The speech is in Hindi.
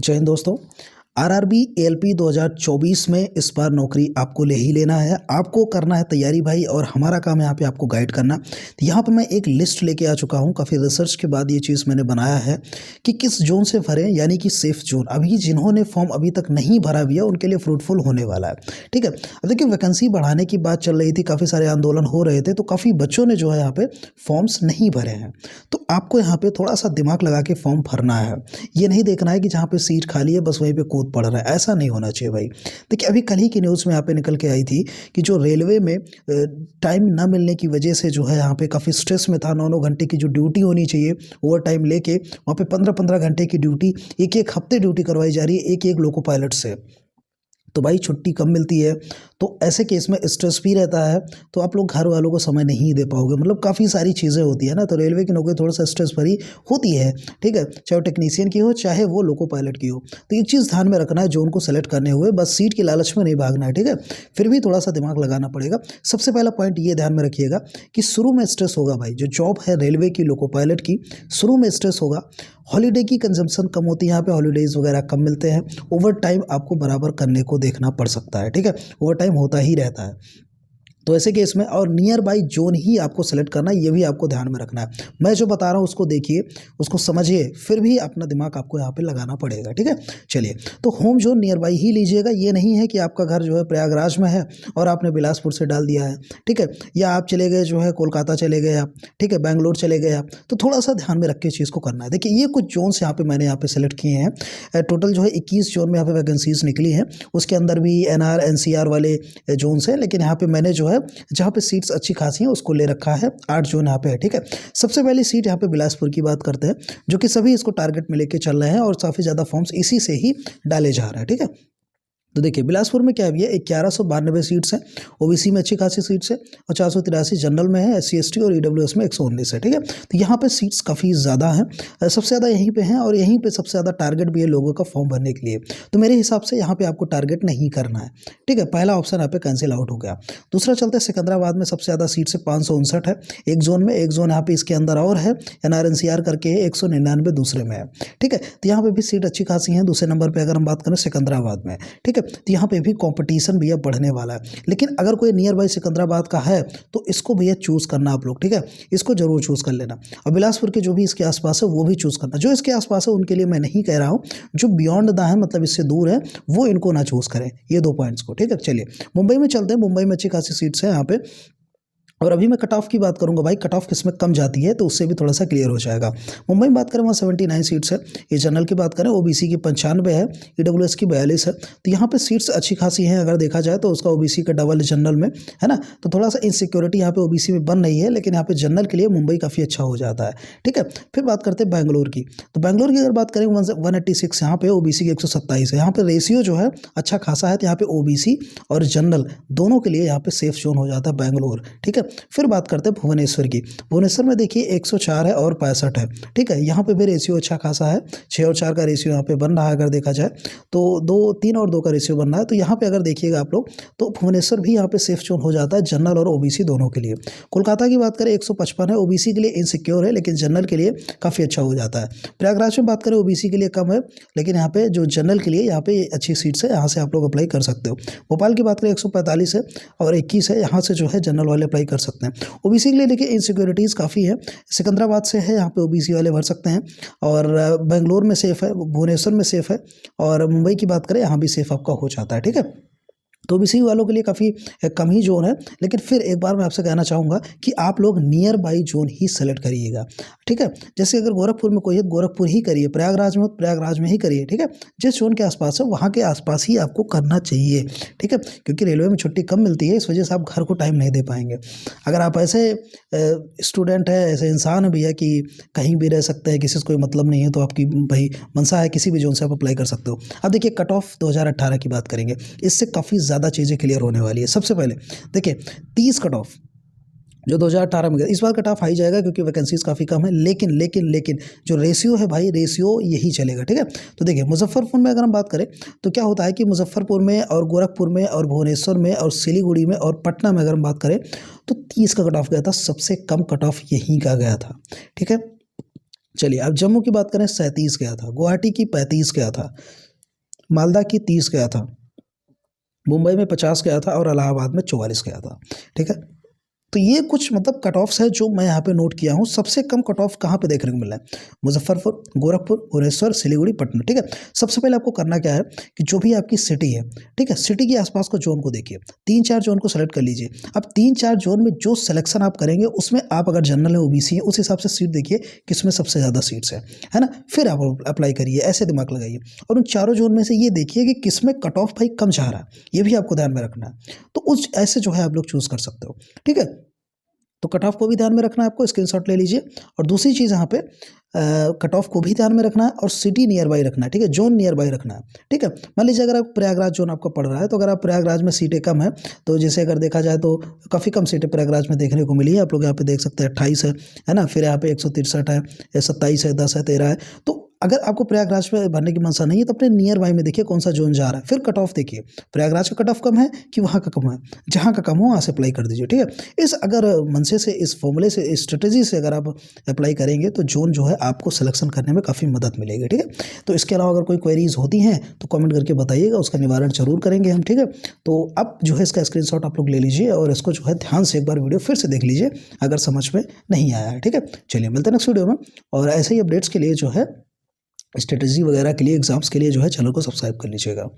जय हिंद दोस्तों। आरआरबी एएलपी 2024 में इस बार नौकरी आपको ले ही लेना है। आपको करना है तैयारी भाई, और हमारा काम है यहाँ पे आपको गाइड करना। तो यहाँ पे मैं एक लिस्ट लेके आ चुका हूँ। काफ़ी रिसर्च के बाद ये चीज़ मैंने बनाया है कि किस जोन से भरें, यानी कि सेफ जोन। अभी जिन्होंने फॉर्म अभी तक नहीं भरा भी है उनके लिए फ्रूटफुल होने वाला है। ठीक है, अब देखिए वैकेंसी बढ़ाने की बात चल रही थी, काफ़ी सारे आंदोलन हो रहे थे, तो काफ़ी बच्चों ने जो है यहाँ पे फॉर्म्स नहीं भरे हैं। तो आपको यहाँ पे थोड़ा सा दिमाग लगा के फॉर्म भरना है। ये नहीं देखना है कि जहाँ पे सीट खाली है बस वहीं पे कूद पड़ रहा है, ऐसा नहीं होना चाहिए भाई। देखिए अभी कल ही की न्यूज़ में यहाँ पे निकल के आई थी कि जो रेलवे में टाइम ना मिलने की वजह से जो है यहाँ पे काफ़ी स्ट्रेस में था। 9-9 घंटे की जो ड्यूटी होनी चाहिए ओवर टाइम लेके वहाँ पे 15-15 घंटे की ड्यूटी, एक हफ्ते ड्यूटी करवाई जा रही है एक लोको पायलट से। तो भाई छुट्टी कम मिलती है, तो ऐसे केस में स्ट्रेस भी रहता है, तो आप लोग घर वालों को समय नहीं दे पाओगे। मतलब काफ़ी सारी चीज़ें होती है ना, तो रेलवे की नौकरी थोड़ा सा स्ट्रेस भरी होती है। ठीक है, चाहे वो टेक्नीशियन की हो चाहे वो लोको पायलट की हो। तो एक चीज़ ध्यान में रखना है, जो उनको सेलेक्ट करने हुए बस सीट की लालच में नहीं भागना है। ठीक है, फिर भी थोड़ा सा दिमाग लगाना पड़ेगा। सबसे पहला पॉइंट ये ध्यान में रखिएगा कि शुरू में स्ट्रेस होगा भाई। जो जॉब है रेलवे की लोको पायलट की, शुरू में स्ट्रेस होगा। हॉलीडे की कंजम्पशन कम होती है, यहाँ पे हॉलीडेज वगैरह कम मिलते हैं। ओवर टाइम आपको बराबर करने को देखना पड़ सकता है। ठीक है, ओवर टाइम होता ही रहता है। तो ऐसे केस में और नियर बाई जोन ही आपको सेलेक्ट करना है, ये भी आपको ध्यान में रखना है। मैं जो बता रहा हूँ उसको देखिए, उसको समझिए, फिर भी अपना दिमाग आपको यहाँ पे लगाना पड़ेगा। ठीक है, चलिए तो होम जोन नियर बाई ही लीजिएगा। ये नहीं है कि आपका घर जो है प्रयागराज में है और आपने बिलासपुर से डाल दिया है। ठीक है, या आप चले गए जो है कोलकाता चले गए आप, ठीक है, बैंगलोर चले गए आप, तो थोड़ा सा ध्यान में रख के चीज़ को करना है। देखिए ये कुछ जोन्स यहाँ पे मैंने यहाँ पे सेलेक्ट किए हैं। टोटल जो है 21 जोन में यहाँ पे वैकेंसीज निकली हैं। उसके अंदर भी एनआर एनसीआर वाले जोन्स हैं, लेकिन यहाँ पे मैंने जो है जहाँ पे सीट्स अच्छी खासी हैं उसको ले रखा है। 8 जोन यहाँ पे है। ठीक है, सबसे पहली सीट यहाँ पे बिलासपुर की बात करते हैं, जो कि सभी इसको टारगेट में लेके चल रहे हैं और काफ़ी ज़्यादा फॉर्म्स इसी से ही डाले जा रहे हैं। ठीक है, तो देखिए बिलासपुर में क्या है, 1192 सीट्स हैं। ओबीसी में अच्छी खासी सीट्स है और 483 जनरल में है। एससी एसटी और ईडब्ल्यूएस में 119 है। ठीक है, तो यहाँ पे सीट्स काफ़ी ज़्यादा हैं, सबसे ज़्यादा यहीं पे हैं, और यहीं पे सबसे ज़्यादा टारगेट भी है लोगों का फॉर्म भरने के लिए। तो मेरे हिसाब से यहाँ पे आपको टारगेट नहीं करना है। ठीक है, पहला ऑप्शन यहाँ पे कैंसिल आउट हो गया। दूसरा चलते हैं सिकंदराबाद में, सबसे ज़्यादा सीट्स है 559 है एक जोन में। एक जोन यहाँ पे इसके अंदर और है, एनआरएनसीआर करके है, 199 दूसरे में है। ठीक है, तो यहाँ पे भी सीट अच्छी खासी है। दूसरे नंबर पर अगर हम बात करें सिकंदराबाद में, ठीक है, तो यहाँ पे भी कंपटीशन भैया बढ़ने वाला है। लेकिन अगर कोई नियर बाई सिकंदराबाद का है तो इसको भैया चूज करना आप लोग। ठीक है, इसको जरूर चूज कर लेना। और बिलासपुर के जो भी इसके आसपास है वो भी चूज करना। जो इसके आसपास है उनके लिए मैं नहीं कह रहा हूँ, जो बियॉन्ड द है मतलब इससे दूर है, वो इनको ना चूज करें, ये 2 पॉइंट्स को। ठीक है, चलिए मुंबई में चलते हैं। मुंबई में अच्छी खासी सीट्स है यहाँ पे। और अभी मैं कट ऑफ की बात करूंगा भाई, कट ऑफ किसमें कम जाती है तो उससे भी थोड़ा सा क्लियर हो जाएगा। मुंबई में बात करें वहाँ 79 सीट्स है। ये जनरल की बात करें, ओबीसी की 95 है, ईडब्ल्यूएस की 42 है। तो यहाँ पे सीट्स अच्छी खासी हैं अगर देखा जाए तो। उसका ओबीसी का डबल जनरल में है ना, तो थोड़ा सा इनसिक्योरिटी यहाँ पे ओबीसी में बन रही है, लेकिन यहाँ पे जनरल के लिए मुंबई काफ़ी अच्छा हो जाता है। ठीक है, फिर बात करते हैं बैंगलोर की। तो बैंगलोर की अगर बात करें 186 यहाँ पे, ओबीसी की 127 है। यहाँ पे रेशियो जो है अच्छा खासा है, तो यहाँ पे ओबीसी और जनरल दोनों के लिए यहाँ पे सेफ जोन हो जाता है बैंगलोर। ठीक है, फिर बात करते हैं भुवनेश्वर की। भुवनेश्वर में देखिए 104 है और 65 है। ठीक है, यहाँ पे भी रेशियो अच्छा खासा है, 6 और 4 का रेशियो यहाँ पे बन रहा है अगर देखा जाए तो। 3 और 2 का रेशियो बन रहा है। तो यहाँ पे अगर देखिएगा आप लोग तो भुवनेश्वर भी यहाँ पे सेफ जोन हो जाता है जनरल और ओबीसी दोनों के लिए। कोलकाता की बात करें 155 है, ओबीसी के लिए इनसिक्योर है लेकिन जनरल के लिए काफ़ी अच्छा हो जाता है। प्रयागराज में बात करें ओबीसी के लिए कम है, लेकिन यहाँ पे जो जनरल के लिए यहाँ पे अच्छी सीट्स है, यहाँ से आप लोग अप्लाई कर सकते हो। भोपाल की बात करें 145 है और 21 है, यहाँ से जो है जनरल वाले अप्लाई कर सकते हैं। ओबीसी के लिए देखिए इनसिक्योरिटीज़ काफ़ी है। सिकंदराबाद से है, यहाँ पे ओबीसी वाले भर सकते हैं। और बेंगलोर में सेफ़ है, भुवनेश्वर में सेफ़ है, और मुंबई की बात करें यहाँ भी सेफ़ आपका हो जाता है। ठीक है, तो ओबीसी वालों के लिए काफ़ी कम ही जोन है। लेकिन फिर एक बार मैं आपसे कहना चाहूँगा कि आप लोग near by zone he select करिएगा। ठीक है, जैसे अगर गोरखपुर में कोई है गोरखपुर ही करिए, प्रयागराज में हो प्रयागराज में ही करिए। ठीक है, जिस जोन के आसपास है वहाँ के आसपास ही आपको करना चाहिए। ठीक है, क्योंकि रेलवे में छुट्टी कम मिलती है, इस वजह से आप घर को टाइम नहीं दे पाएंगे। अगर आप ऐसे स्टूडेंट है, ऐसे इंसान भी है कि कहीं भी रह सकते हैं, किसी से कोई मतलब नहीं है, तो आपकी भाई मनसा है, किसी भी जोन से आप अप्लाई कर सकते हो। अब देखिए कट ऑफ 2018 की बात करेंगे, इससे काफ़ी ज़्यादा चीज़ें क्लियर होने वाली है। सबसे पहले देखिए 30 कट ऑफ जो 2018 में गया, इस बार कट ऑफ हाई जाएगा क्योंकि वैकेंसीज काफ़ी कम है। लेकिन जो रेशियो है भाई, रेशियो यही चलेगा। ठीक है, तो देखिए मुजफ्फरपुर में अगर हम बात करें तो क्या होता है कि मुजफ्फरपुर में और गोरखपुर में और भुवनेश्वर में और सिलीगुड़ी में और पटना में अगर हम बात करें तो 30 का कट ऑफ गया था। सबसे कम कट ऑफ यहीं का गया था। ठीक है, चलिए अब जम्मू की बात करें 37 गया था, गुवाहाटी की 35 गया था, मालदा की 30 गया था, मुंबई में 50 गया था और इलाहाबाद में 44 गया था। ठीक है, तो ये कुछ मतलब कट ऑफ्स है जो मैं यहाँ पे नोट किया हूँ। सबसे कम कट ऑफ कहाँ पे देखने को मिल रहा है? मुजफ्फरपुर, गोरखपुर, भुवनेश्वर, सिलीगुड़ी, पटना। ठीक है, सबसे पहले आपको करना क्या है कि जो भी आपकी सिटी है, ठीक है, सिटी के आसपास का जोन को देखिए, 3-4 जोन को सेलेक्ट कर लीजिए। अब 3-4 जोन में जो सिलेक्शन आप करेंगे उसमें आप अगर जनरल है, ओबीसी है, उस हिसाब से सीट देखिए किसमें सबसे ज़्यादा सीट्स है ना, फिर आप अप्लाई करिए, ऐसे दिमाग लगाइए। और उन चारों जोन में से ये देखिए कि किसमें कट ऑफ भाई कम जा रहा है, ये भी आपको ध्यान में रखना है। तो उस ऐसे जो है आप लोग चूज़ कर सकते हो। ठीक है, तो कट ऑफ को भी ध्यान में रखना है आपको, स्क्रीनशॉट ले लीजिए। और दूसरी चीज़ यहाँ पे कट ऑफ को भी ध्यान में रखना है और सिटी नियर बाई रखना है। ठीक है, जोन नियर बाई रखना है। ठीक है, मान लीजिए अगर आप प्रयागराज जोन आपको पड़ रहा है, तो अगर आप प्रयागराज में सीटें कम है, तो जैसे अगर देखा जाए तो काफ़ी कम सीटें प्रयागराज में देखने को मिली है। आप लोग यहाँ पे देख सकते हैं 28 है ना, फिर यहाँ पे 163 है, 27 है, 10 है, 13 है। तो अगर आपको प्रयागराज में भरने की मंशा नहीं है तो अपने नियर बाई में देखिए कौन सा जोन जा रहा है, फिर कट ऑफ देखिए प्रयागराज का कट ऑफ कम है कि वहाँ का कम है, जहाँ का कम हो वहाँ से अप्लाई कर दीजिए। ठीक है, इस अगर मनसे से, इस फॉर्मूले से, इस स्ट्रेटेजी से अगर आप अप्लाई करेंगे तो जोन जो है आपको सिलेक्शन करने में काफ़ी मदद मिलेगी। ठीक है, तो इसके अलावा अगर कोई क्वेरीज होती हैं तो कमेंट करके बताइएगा, उसका निवारण जरूर करेंगे हम। ठीक है, तो अब जो है इसका स्क्रीनशॉट आप लोग ले लीजिए और इसको जो है ध्यान से एक बार वीडियो फिर से देख लीजिए अगर समझ में नहीं आया है। ठीक है, चलिए मिलते हैं नेक्स्ट वीडियो में, और ऐसे ही अपडेट्स के लिए जो है, स्ट्रेटेजी वगैरह के लिए, एग्जाम्स के लिए जो है चैनल को सब्सक्राइब कर लीजिएगा।